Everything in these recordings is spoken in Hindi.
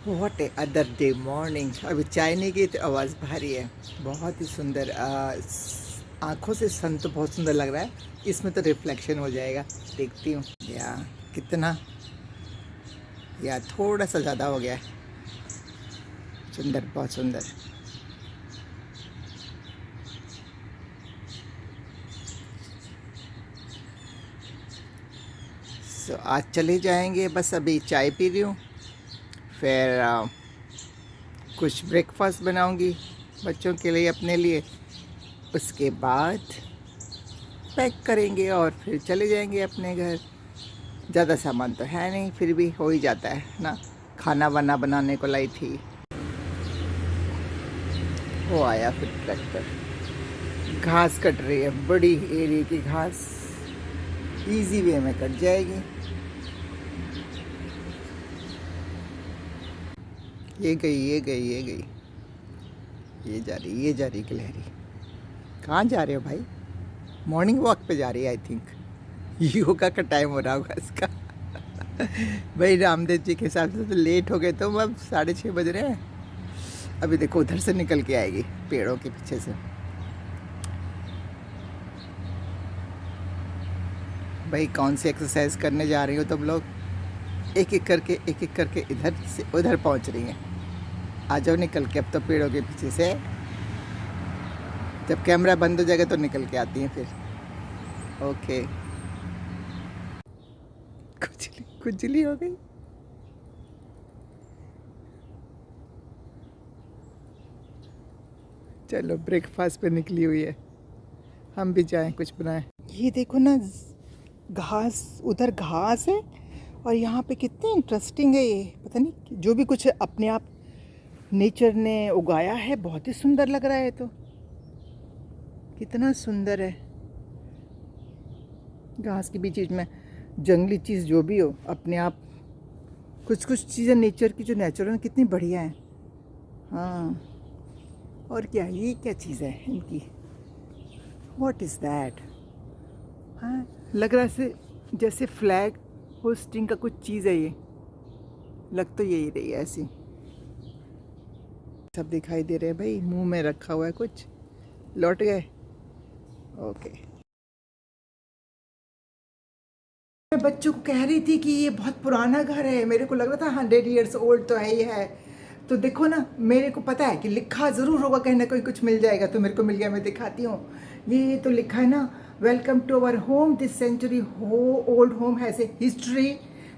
What A other day morning. अभी चाय नहीं की तो आवाज़ भारी है। बहुत ही सुंदर आँखों से सन तो बहुत सुंदर लग रहा है। इसमें तो रिफ्लेक्शन हो जाएगा। देखती हूँ या कितना, या थोड़ा सा ज़्यादा हो गया है। सुंदर, बहुत सुंदर। आज चले जाएंगे, बस अभी चाय पी रही हूँ। फिर कुछ ब्रेकफास्ट बनाऊंगी बच्चों के लिए, अपने लिए। उसके बाद पैक करेंगे और फिर चले जाएंगे अपने घर। ज़्यादा सामान तो है नहीं, फिर भी हो ही जाता है ना। खाना वाना बनाने को लाई थी। वो आया फिर ट्रैक्टर। घास कट रही है, बड़ी एरिया की घास इजी वे में कट जाएगी। ये गई, ये गई, ये गई, ये जा रही, ये जा रही गिलहरी। कहाँ जा रहे हो भाई? मॉर्निंग वॉक पे जा रही है आई थिंक। योगा का टाइम हो रहा होगा इसका। भाई रामदेव जी के हिसाब से तो लेट हो गए, तो अब 6:30 बज रहे हैं। अभी देखो उधर से निकल के आएगी, पेड़ों के पीछे से। भाई कौन सी एक्सरसाइज करने जा रही हो तुम लोग? एक एक करके इधर से उधर पहुंच रही हैं। आ जाओ निकल के, अब तो पेड़ों के पीछे से। जब कैमरा बंद हो जाएगा तो निकल के आती हैं फिर। ओके। खुजली खुजली हो गई। चलो ब्रेकफास्ट पे निकली हुई है, हम भी जाएं कुछ बनाएं। ये देखो ना, घास, उधर घास है और यहाँ पे कितनी इंटरेस्टिंग है ये। पता नहीं, जो भी कुछ अपने आप नेचर ने उगाया है, बहुत ही सुंदर लग रहा है। तो कितना सुंदर है। घास के बीच में जंगली चीज़ जो भी हो, अपने आप कुछ कुछ चीज़ें नेचर की जो नेचुरल है, कितनी बढ़िया है। हाँ, और क्या, ये क्या चीज़ है इनकी? What is that? हाँ, लग रहा है जैसे फ्लैग होस्टिंग का कुछ चीज़ है ये। लग तो यही रही है ऐसी। सब दिखाई दे रहे हैं भाई, मुंह में रखा हुआ है कुछ। लौट गए। ओके। मैं बच्चों को कह रही थी कि ये बहुत पुराना घर है। मेरे को लग रहा था 100 years ओल्ड तो है ही है। तो देखो ना, मेरे को पता है कि लिखा ज़रूर होगा कहीं ना कहीं, कुछ मिल जाएगा। तो मेरे को मिल गया, मैं दिखाती हूँ। ये तो लिखा है ना, welcome to our home, this century old home has a history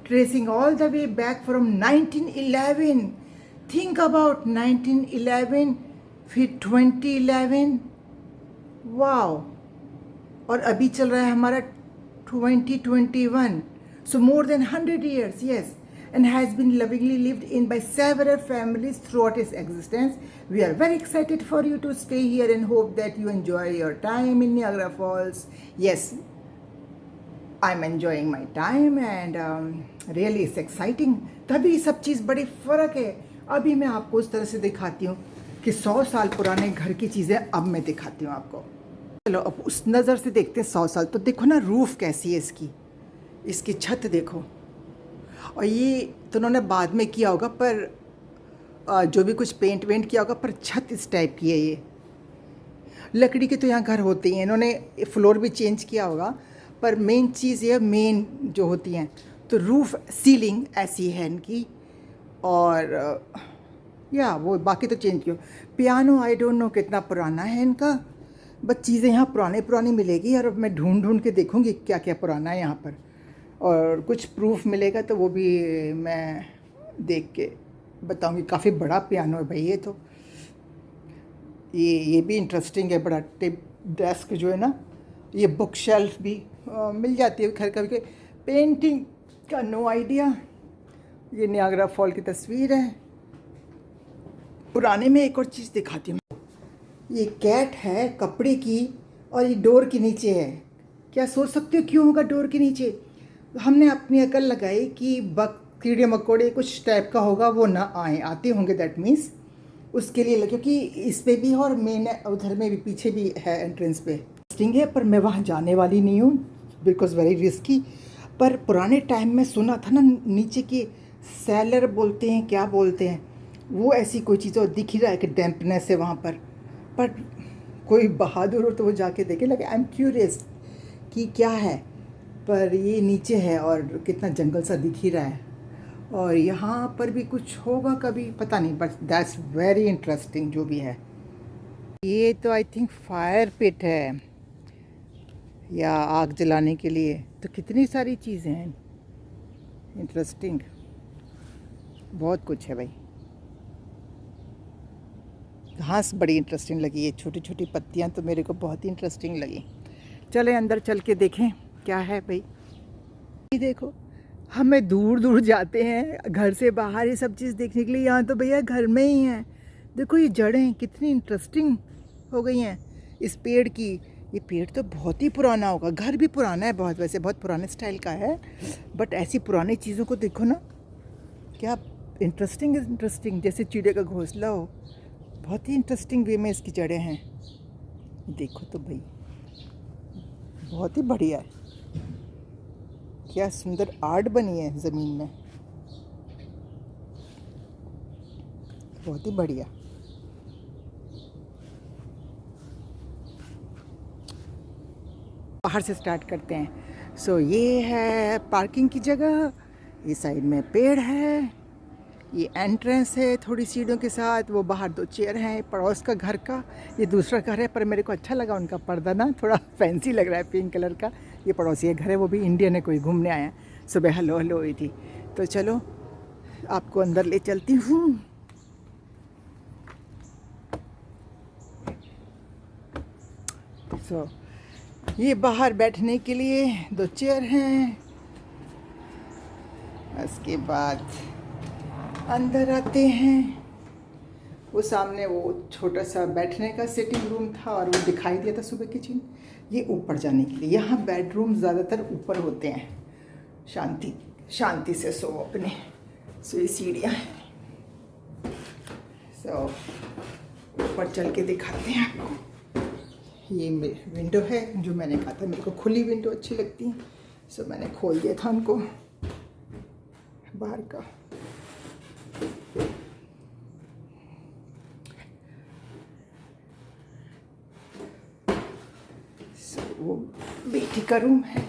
tracing all the way back from 1911। Think about 1911, फिर 2011। वाओ। और अभी चल रहा है हमारा 2021. So more than 100 years, yes, and has been lovingly lived in by several families throughout its existence. We are very excited for you to stay here and hope that you enjoy your time in Niagara Falls. Yes, I'm enjoying my time and really it's exciting. तभी सब चीज़ बड़ी फ़र्क है। अभी मैं आपको उस तरह से दिखाती हूँ कि 100 साल पुराने घर की चीज़ें अब मैं दिखाती हूँ आपको। चलो अब उस नज़र से देखते हैं 100 साल। तो देखो ना, रूफ़ कैसी है इसकी, इसकी छत देखो। और ये तो उन्होंने बाद में किया होगा, पर जो भी कुछ पेंट वेंट किया होगा, पर छत इस टाइप की है। ये लकड़ी के तो यहाँ घर होते ही हैं, इन्होंने फ्लोर भी चेंज किया होगा, पर मेन चीज़ ये मेन जो होती हैं। तो रूफ़ सीलिंग ऐसी है इनकी। और या वो बाकी तो चेंज किया। पियानो आई डोंट नो कितना पुराना है इनका, बस चीज़ें यहाँ पुरानी पुरानी मिलेगी। और अब मैं ढूंढ ढूंढ के देखूँगी क्या क्या पुराना है यहाँ पर, और कुछ प्रूफ मिलेगा तो वो भी मैं देख के बताऊँगी। काफ़ी बड़ा पियानो है भाई ये तो। ये भी इंटरेस्टिंग है, बड़ा टिप डेस्क जो है ना। ये बुक शेल्फ भी मिल जाती है खैर कभी। पेंटिंग का नो आइडिया। ये नियाग्रा फॉल की तस्वीर है। पुराने में एक और चीज़ दिखाती हूँ। ये कैट है कपड़े की, और ये डोर के नीचे है। क्या सोच सकते हो क्यों होगा डोर के नीचे? हमने अपनी अकल लगाई कि कीड़े मकोड़े कुछ टाइप का होगा, वो ना आते होंगे, दैट मीन्स उसके लिए। क्योंकि इस पे भी है और मेन उधर में भी, पीछे भी है एंट्रेंस पे। इंटरेस्टिंग है, पर मैं वहाँ जाने वाली नहीं हूँ बिकॉज वेरी रिस्की। पर पुराने टाइम में सुना था ना, नीचे की सेलर बोलते हैं, क्या बोलते हैं, वो ऐसी कोई चीज़ और दिख ही रहा है कि डैम्पनेस है वहाँ पर कोई बहादुर हो तो वो जाके देखे। लगे आई एम क्यूरियस कि क्या है, पर ये नीचे है और कितना जंगल सा दिख ही रहा है, और यहाँ पर भी कुछ होगा कभी पता नहीं, बट दैट्स वेरी इंटरेस्टिंग जो भी है। ये तो आई थिंक फायर पिट है या आग जलाने के लिए, तो कितनी सारी चीज़ें हैं इंटरेस्टिंग, बहुत कुछ है भाई। घास बड़ी इंटरेस्टिंग लगी है, छोटी छोटी पत्तियां तो मेरे को बहुत ही इंटरेस्टिंग लगी। चले अंदर चल के देखें क्या है भाई। ये देखो, हमें दूर दूर जाते हैं घर से बाहर ये सब चीज़ देखने के लिए, यहाँ तो भैया घर में ही हैं। देखो ये जड़ें कितनी इंटरेस्टिंग हो गई हैं इस पेड़ की। ये पेड़ तो बहुत ही पुराना होगा, घर भी पुराना है बहुत, वैसे बहुत पुराने स्टाइल का है, बट ऐसी पुरानी चीज़ों को देखो ना, क्या इंटरेस्टिंग, जैसे चिड़िया का घोंसला हो। बहुत ही इंटरेस्टिंग वे में इसकी जड़ें हैं। देखो तो भाई, बहुत ही बढ़िया है, क्या सुंदर आर्ट बनी है ज़मीन में, बहुत ही बढ़िया। बाहर से स्टार्ट करते हैं। सो ये है पार्किंग की जगह, ये साइड में पेड़ है, ये एंट्रेंस है थोड़ी सीढ़ियों के साथ, वो बाहर 2 चेयर हैं पड़ोस का घर का। ये दूसरा घर है, पर मेरे को अच्छा लगा उनका पर्दा ना, थोड़ा फैंसी लग रहा है पिंक कलर का। ये पड़ोसी है घर है, वो भी इंडियन है, कोई घूमने आया। सुबह हेलो हेलो हुई थी, तो चलो आपको अंदर ले चलती हूँ। सो ये बाहर बैठने के लिए 2 चेयर हैं। उसके बाद अंदर आते हैं, वो सामने वो छोटा सा बैठने का सिटिंग रूम था, और वो दिखाई दिया था सुबह किचन। ये ऊपर जाने के लिए, यहाँ बेडरूम ज़्यादातर ऊपर होते हैं, शांति से सो अपने। सो ये सीढ़ियाँ हैं, सो ऊपर चल के दिखाते हैं आपको। ये विंडो है, जो मैंने कहा था मेरे को खुली विंडो अच्छी लगती है, सो मैंने खोल दिया था उनको बाहर का। वो बेटी का रूम है,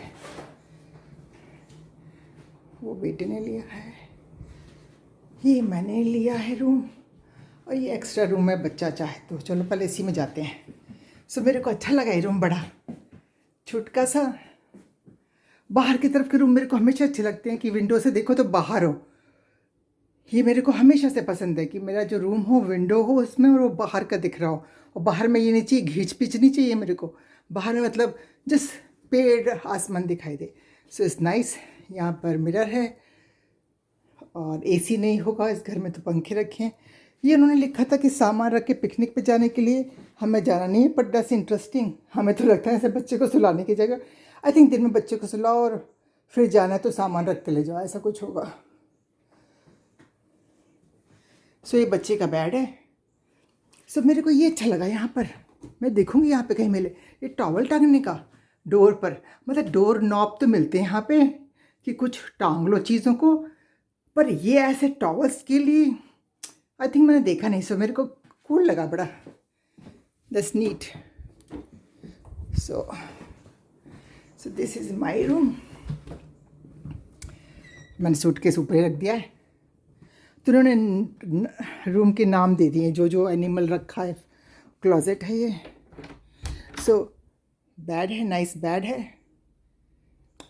वो बेटे ने लिया है, ये मैंने लिया है रूम, और ये एक्स्ट्रा रूम है बच्चा चाहे तो। चलो पहले इसी में जाते हैं। सो मेरे को अच्छा लगा ये रूम, बड़ा छुटका सा। बाहर की तरफ के रूम मेरे को हमेशा अच्छे लगते हैं कि विंडो से देखो तो बाहर हो। ये मेरे को हमेशा से पसंद है कि मेरा जो रूम हो विंडो हो उसमें, और वो बाहर का दिख रहा हो। और बाहर में ये नहीं चाहिए घींच पिच नहीं चाहिए मेरे को, बाहर में मतलब जिस पेड़ आसमान दिखाई दे। So it's nice. यहाँ पर मिरर है, और एसी नहीं होगा इस घर में, तो पंखे रखे हैं। ये उन्होंने लिखा था कि सामान रख के पिकनिक पे जाने के लिए, हमें जाना नहीं है, बट दैट्स इंटरेस्टिंग। हमें तो लगता है ऐसे बच्चे को सुलाने की जगह, आई थिंक दिन में बच्चे को सुलाओ और फिर जाना है तो सामान रख के ले जाओ, ऐसा कुछ होगा। सो ये बच्चे का बेड है। सो मेरे को ये अच्छा लगा, यहाँ पर मैं देखूँगी यहाँ पे कहीं मिले ये टॉवल टांगने का डोर पर, मतलब डोर नॉब तो मिलते हैं यहाँ पे कि कुछ टांग लो चीज़ों को, पर ये ऐसे टॉवल्स के लिए आई थिंक मैंने देखा नहीं। सो मेरे को कूल लगा बड़ा, that's neat. So this is my room. मैंने सूटकेस ऊपर ही रख दिया है, तो उन्होंने रूम के नाम दे दिए जो जो एनिमल रखा है। क्लोजेट है ये। सो बेड है, नाइस बेड है,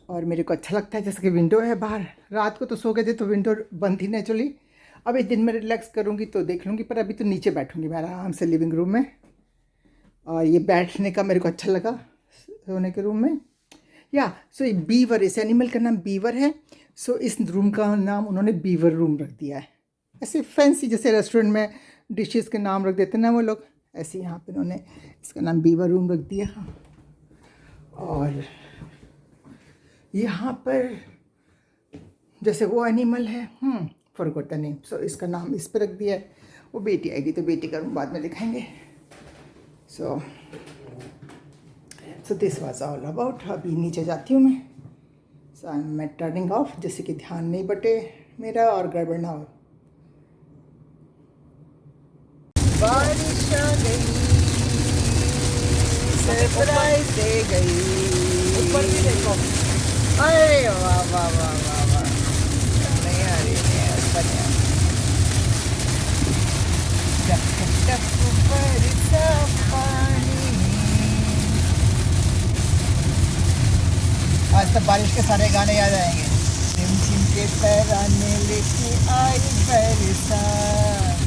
और मेरे को अच्छा लगता है जैसे कि विंडो है बाहर। रात को तो सो गए थे तो विंडो बंद थी नेचुरली, अब इस दिन में रिलैक्स करूँगी तो देख लूँगी, पर अभी तो नीचे बैठूँगी मैं आराम से लिविंग रूम में। और ये बैठने का मेरे को अच्छा लगा सोने के रूम में। या सो ये बीवर, इस एनिमल का नाम बीवर है। सो इस रूम का नाम उन्होंने बीवर रूम रख दिया है, ऐसे फैंसी जैसे रेस्टोरेंट में डिशेस के नाम रख देते हैं ना वो लोग, ऐसे यहाँ पे उन्होंने इसका नाम बीवर रूम रख दिया। और यहाँ पर जैसे वो एनिमल है, फॉरगॉट द नेम, सो इसका नाम इस पर रख दिया है। वो बेटी आएगी तो बेटी का रूम बाद में दिखाएंगे। So this was all about. अभी नीचे जाती हूँ मैं, सो आई एम टर्निंग ऑफ, जैसे कि ध्यान नहीं बटे मेरा और गड़बड़ ना हो। बारिश आ गई, सरप्राइज दे गई। ऊपर भी देखो। अरे वाह वाह वाह वाह वाह, नहीं आ रही, नहीं आ रही, ऊपर नहीं आ रही। टप टप बरसा पानी। आज तक बारिश के सारे गाने याद आएंगे। झिम के तराने लेके आई बरसात।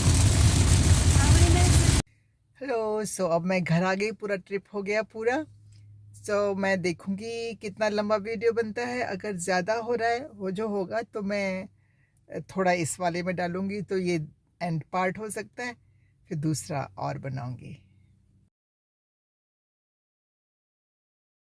हेलो, सो अब मैं घर आ गई, पूरा ट्रिप हो गया पूरा। सो मैं देखूंगी कितना लंबा वीडियो बनता है। अगर ज़्यादा हो रहा है, वो जो होगा तो मैं थोड़ा इस वाले में डालूंगी, तो ये एंड पार्ट हो सकता है, फिर दूसरा और बनाऊंगी।